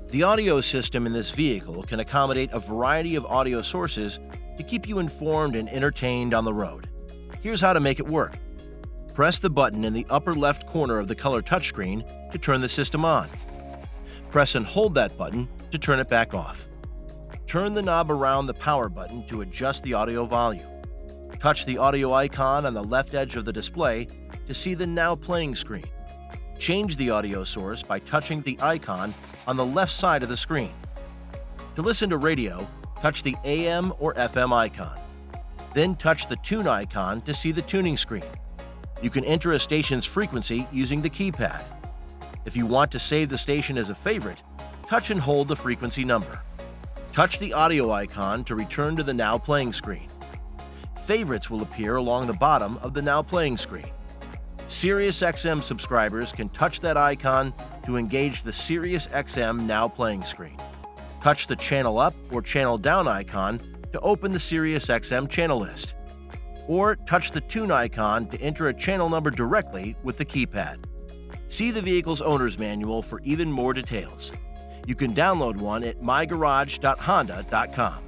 The audio system in this vehicle can accommodate a variety of audio sources to keep you informed and entertained on the road. Here's how to make it work. Press the button in the upper left corner of the color touchscreen to turn the system on. Press and hold that button to turn it back off. Turn the knob around the power button to adjust the audio volume. Touch the audio icon on the left edge of the display to see the Now Playing screen. Change the audio source by touching the icon on the left side of the screen. To listen to radio, touch the AM or FM icon. Then touch the tune icon to see the tuning screen. You can enter a station's frequency using the keypad. If you want to save the station as a favorite, touch and hold the frequency number. Touch the audio icon to return to the Now Playing screen. Favorites will appear along the bottom of the Now Playing screen. SiriusXM subscribers can touch that icon to engage the SiriusXM Now Playing screen. Touch the Channel Up or Channel Down icon to open the SiriusXM channel list. Or touch the Tune icon to enter a channel number directly with the keypad. See the vehicle's owner's manual for even more details. You can download one at mygarage.honda.com.